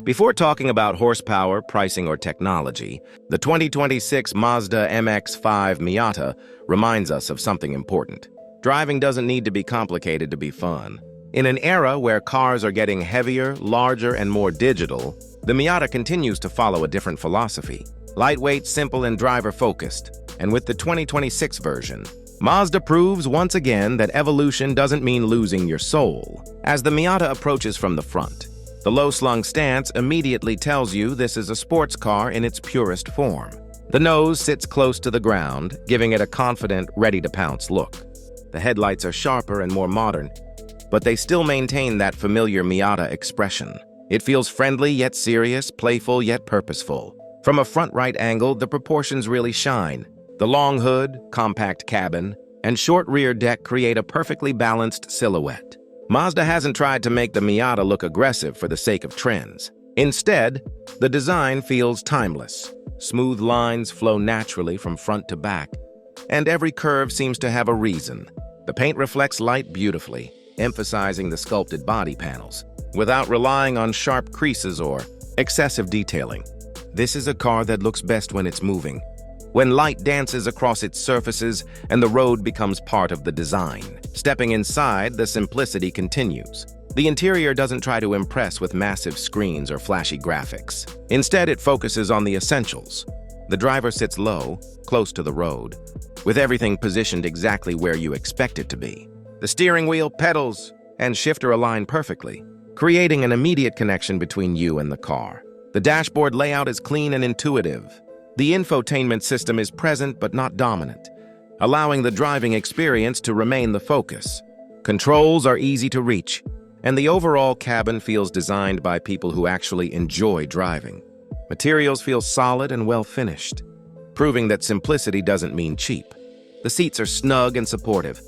Before talking about horsepower, pricing, or technology, the 2026 Mazda MX-5 Miata reminds us of something important. Driving doesn't need to be complicated to be fun. In an era where cars are getting heavier, larger, and more digital, the Miata continues to follow a different philosophy. Lightweight, simple, and driver-focused. And with the 2026 version, Mazda proves once again that evolution doesn't mean losing your soul. As the Miata approaches from the front, the low-slung stance immediately tells you this is a sports car in its purest form. The nose sits close to the ground, giving it a confident, ready-to-pounce look. The headlights are sharper and more modern, but they still maintain that familiar Miata expression. It feels friendly yet serious, playful yet purposeful. From a front-right angle, the proportions really shine. The long hood, compact cabin, and short rear deck create a perfectly balanced silhouette. Mazda hasn't tried to make the Miata look aggressive for the sake of trends. Instead, the design feels timeless. Smooth lines flow naturally from front to back, and every curve seems to have a reason. The paint reflects light beautifully, emphasizing the sculpted body panels, without relying on sharp creases or excessive detailing. This is a car that looks best when it's moving, when light dances across its surfaces and the road becomes part of the design. Stepping inside, the simplicity continues. The interior doesn't try to impress with massive screens or flashy graphics. Instead, it focuses on the essentials. The driver sits low, close to the road, with everything positioned exactly where you expect it to be. The steering wheel, pedals, and shifter align perfectly, creating an immediate connection between you and the car. The dashboard layout is clean and intuitive. The infotainment system is present but not dominant, allowing the driving experience to remain the focus. Controls are easy to reach, and the overall cabin feels designed by people who actually enjoy driving. Materials feel solid and well-finished, proving that simplicity doesn't mean cheap. The seats are snug and supportive,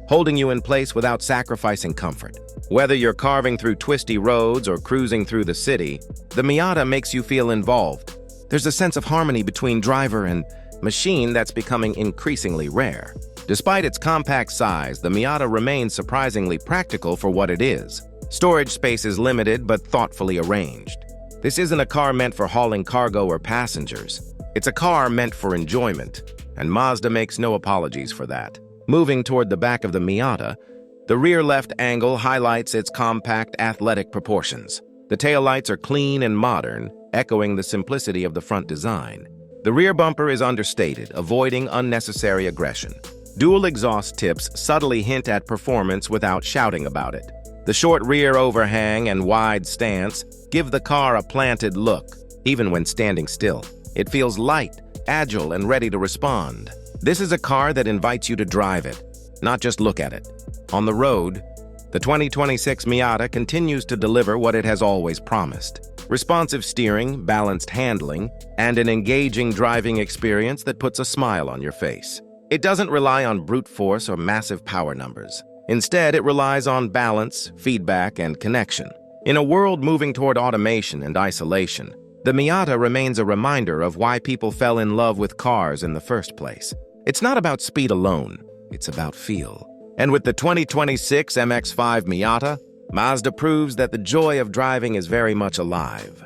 holding you in place without sacrificing comfort. Whether you're carving through twisty roads or cruising through the city, the Miata makes you feel involved. There's a sense of harmony between driver and machine that's becoming increasingly rare. Despite its compact size, the Miata remains surprisingly practical for what it is. Storage space is limited but thoughtfully arranged. This isn't a car meant for hauling cargo or passengers. It's a car meant for enjoyment, and Mazda makes no apologies for that. Moving toward the back of the Miata, the rear left angle highlights its compact, athletic proportions. The taillights are clean and modern, echoing the simplicity of the front design. The rear bumper is understated, avoiding unnecessary aggression. Dual exhaust tips subtly hint at performance without shouting about it. The short rear overhang and wide stance give the car a planted look, even when standing still. It feels light, agile, and ready to respond. This is a car that invites you to drive it, not just look at it. On the road, the 2026 Miata continues to deliver what it has always promised. Responsive steering, balanced handling, and an engaging driving experience that puts a smile on your face. It doesn't rely on brute force or massive power numbers. Instead, it relies on balance, feedback, and connection. In a world moving toward automation and isolation, the Miata remains a reminder of why people fell in love with cars in the first place. It's not about speed alone, it's about feel. And with the 2026 MX-5 Miata, Mazda proves that the joy of driving is very much alive.